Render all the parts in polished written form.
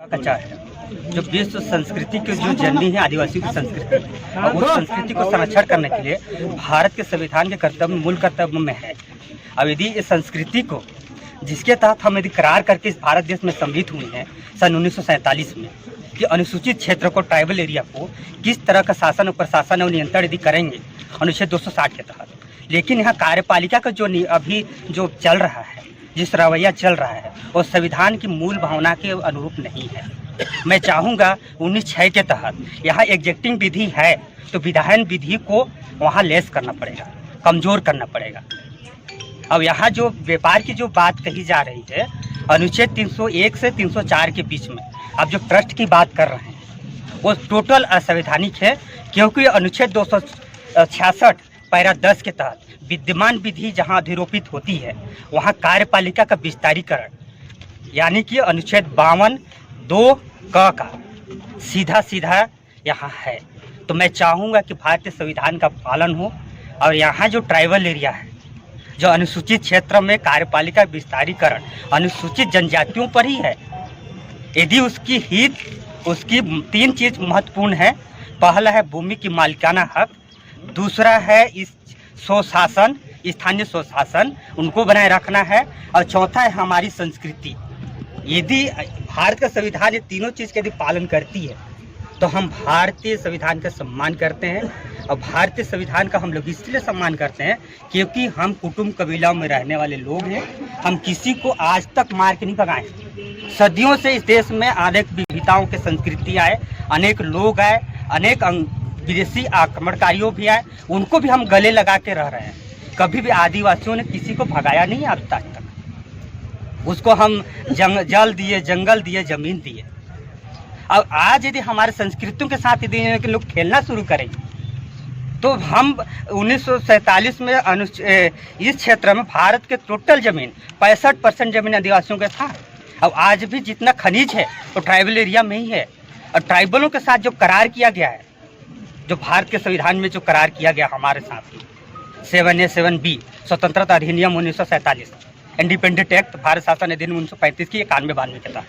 कच्चा है जो विश्व संस्कृति की जो जननी है आदिवासी की संस्कृति और उस संस्कृति को संरक्षण करने के लिए भारत के संविधान के कर्तव्य मूल कर्तव्य में है। अब यदि इस संस्कृति को जिसके तहत हम यदि करार करके इस भारत देश में सम्मिलित हुए हैं सन 1947 में कि अनुसूचित क्षेत्र को ट्राइबल एरिया को किस तरह का शासन और प्रशासन और नियंत्रण यदि करेंगे अनुच्छेद 260 के तहत, लेकिन यहाँ कार्यपालिका का जो अभी जो चल रहा है, जिस रवैया चल रहा है वो संविधान की मूल भावना के अनुरूप नहीं है। मैं चाहूँगा 19(6) के तहत यहाँ एग्जेक्टिंग विधि है तो विधायन विधि को वहाँ लेस करना पड़ेगा, कमज़ोर करना पड़ेगा। अब यहाँ जो व्यापार की जो बात कही जा रही है अनुच्छेद 301 से 304 के बीच में, अब जो ट्रस्ट की बात कर रहे हैं वो टोटल असंवैधानिक है, क्योंकि अनुच्छेद 266 पैरा 10 के तहत विद्यमान विधि जहां अधिरोपित होती है वहां कार्यपालिका का विस्तारीकरण यानी कि अनुच्छेद 52(2) का सीधा यहाँ है। तो मैं चाहूँगा कि भारतीय संविधान का पालन हो और यहाँ जो ट्राइबल एरिया है, जो अनुसूचित क्षेत्र में कार्यपालिका विस्तारीकरण अनुसूचित जनजातियों पर ही है। यदि उसकी हित, उसकी 3 चीज़ महत्वपूर्ण है। पहला है भूमि की मालिकाना हक, दूसरा है इस स्वशासन, स्थानीय स्वशासन उनको बनाए रखना है, और चौथा है हमारी संस्कृति। यदि भारत का संविधान ये तीनों चीज़ का यदि पालन करती है तो हम भारतीय संविधान का सम्मान करते हैं। और भारतीय संविधान का हम लोग इसलिए सम्मान करते हैं क्योंकि हम कुटुंब कबीलाओं में रहने वाले लोग हैं। हम किसी को आज तक मार के नहीं भगाए। सदियों से इस देश में अनेक विविधताओं के संस्कृति आए, अनेक लोग आए, अनेक विदेशी आक्रमणकारियों भी आए, उनको भी हम गले लगा के रह रहे हैं। कभी भी आदिवासियों ने किसी को भगाया नहीं आज तक। उसको हम जल दिए, जंगल दिए, जमीन दिए। अब आज यदि हमारे संस्कृतियों के साथ यदि लोग खेलना शुरू करेंगे तो हम 1947 में इस क्षेत्र में भारत के टोटल जमीन 65% जमीन आदिवासियों के था। अब आज भी जितना खनिज है वो ट्राइबल एरिया में ही है। और ट्राइबलों के साथ जो करार किया गया है, जो भारत के संविधान में जो करार किया गया हमारे साथ 7A 7B स्वतंत्रता अधिनियम 1947, इंडिपेंडेंट एक्ट भारत शासन अधिनियम 1935 की 91-92 के तहत,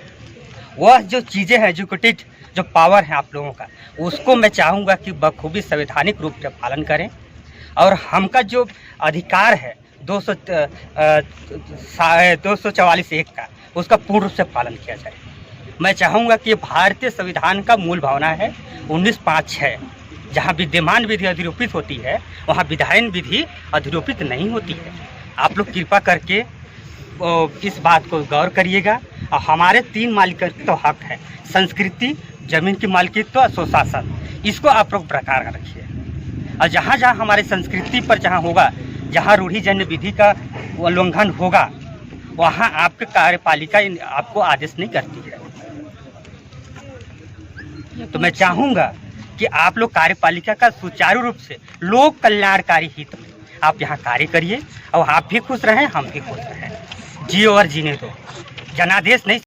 वह जो चीज़ें हैं एजुकेटेड जो पावर है आप लोगों का, उसको मैं चाहूँगा कि बखूबी संवैधानिक रूप से पालन करें। और हमका जो अधिकार है 244(1) का, उसका पूर्ण रूप से पालन किया जाए। मैं चाहूँगा कि भारतीय संविधान का मूल भावना है 19(5)(6), जहाँ विद्यमान विधि अधिरोपित होती है वहाँ विधायन विधि अधिरोपित नहीं होती है। आप लोग कृपा करके इस बात को गौर करिएगा। और हमारे 3 मालिकित्व हक है, संस्कृति, जमीन की मालिकित्व और स्वशासन, इसको आप लोग बरकरार रखिए। और जहाँ जहाँ हमारी संस्कृति पर जहाँ होगा, जहाँ रूढ़िजन्य विधि का उल्लंघन होगा, वहाँ आपके कार्यपालिका आपको आदेश नहीं करती है। तो मैं चाहूँगा कि आप लोग कार्यपालिका का सुचारू रूप से लोक कल्याणकारी हित में आप यहाँ कार्य करिए और आप भी खुश रहें, हम भी खुश रहें। जियो और जीने दो, जनादेश नहीं।